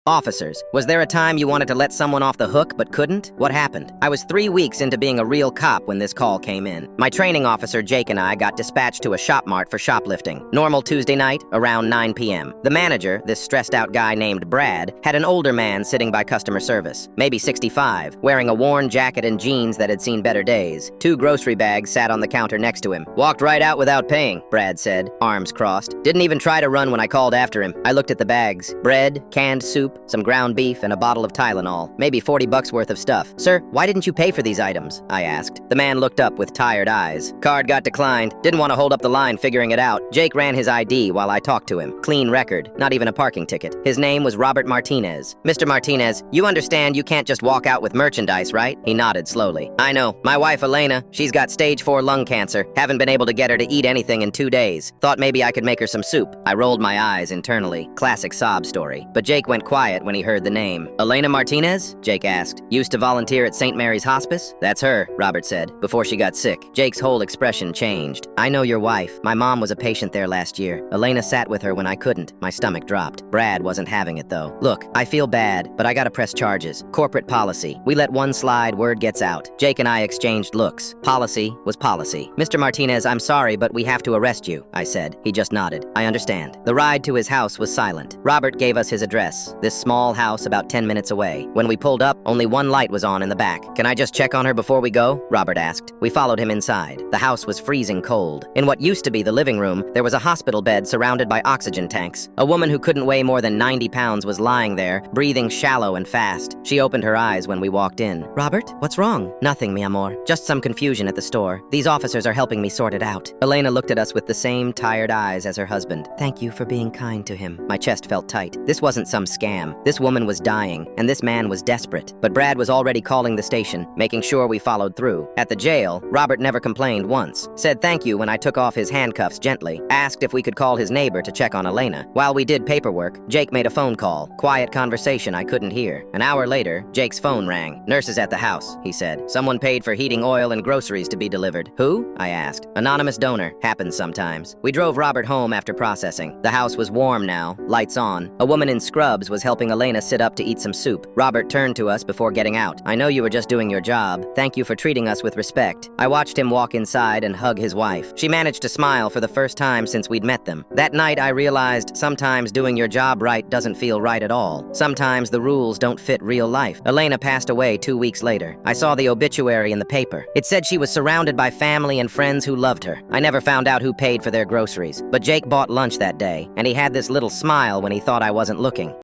Officers, was there a time you wanted to let someone off the hook but couldn't? What happened? I was 3 weeks into being a real cop when this call came in. My training officer, Jake, and I got dispatched to a shop mart for shoplifting. Normal Tuesday night, around 9 p.m. The manager, this stressed-out guy named Brad, had an older man sitting by customer service, maybe 65, wearing a worn jacket and jeans that had seen better days. 2 grocery bags sat on the counter next to him. "Walked right out without paying," Brad said, arms crossed. "Didn't even try to run when I called after him." I looked at the bags. Bread, canned soup, some ground beef, and a bottle of Tylenol. Maybe $40 worth of stuff. "Sir, why didn't you pay for these items?" I asked. The man looked up with tired eyes. "Card got declined. Didn't want to hold up the line figuring it out." Jake ran his ID while I talked to him. Clean record, not even a parking ticket. His name was Robert Martinez. "Mr. Martinez, you understand you can't just walk out with merchandise, right?" He nodded slowly. "I know. My wife, Elena, she's got stage 4 lung cancer. Haven't been able to get her to eat anything in 2 days. Thought maybe I could make her some soup." I rolled my eyes internally. Classic sob story. But Jake went quiet when he heard the name. "Elena Martinez?" Jake asked. "Used to volunteer at St. Mary's Hospice?" "That's her," Robert said, "before she got sick." Jake's whole expression changed. "I know your wife. My mom was a patient there last year. Elena sat with her when I couldn't." My stomach dropped. Brad wasn't having it, though. "Look, I feel bad, but I gotta press charges. Corporate policy. We let one slide, word gets out." Jake and I exchanged looks. Policy was policy. "Mr. Martinez, I'm sorry, but we have to arrest you," I said. He just nodded. "I understand." The ride to his house was silent. Robert gave us his address, this small house about 10 minutes away. When we pulled up, only one light was on in the back. "Can I just check on her before we go?" Robert asked. We followed him inside. The house was freezing cold. In what used to be the living room, there was a hospital bed surrounded by oxygen tanks. A woman who couldn't weigh more than 90 pounds was lying there, breathing shallow and fast. She opened her eyes when we walked in. "Robert, what's wrong?" "Nothing, mi amor. Just some confusion at the store. These officers are helping me sort it out." Elena looked at us with the same tired eyes as her husband. "Thank you for being kind to him." My chest felt tight. This wasn't some scam. This woman was dying, and this man was desperate. But Brad was already calling the station, making sure we followed through. At the jail, Robert never complained once. Said thank you when I took off his handcuffs gently. Asked if we could call his neighbor to check on Elena. While we did paperwork, Jake made a phone call. Quiet conversation I couldn't hear. An hour later, Jake's phone rang. "Nurses at the house," he said. "Someone paid for heating oil and groceries to be delivered." "Who?" I asked. "Anonymous donor. Happens sometimes." We drove Robert home after processing. The house was warm now, lights on. A woman in scrubs was helping Elena sit up to eat some soup. Robert turned to us before getting out. "I know you were just doing your job. Thank you for treating us with respect." I watched him walk inside and hug his wife. She managed to smile for the first time since we'd met them. That night I realized sometimes doing your job right doesn't feel right at all. Sometimes the rules don't fit real life. Elena passed away 2 weeks later. I saw the obituary in the paper. It said she was surrounded by family and friends who loved her. I never found out who paid for their groceries, but Jake bought lunch that day, and he had this little smile when he thought I wasn't looking.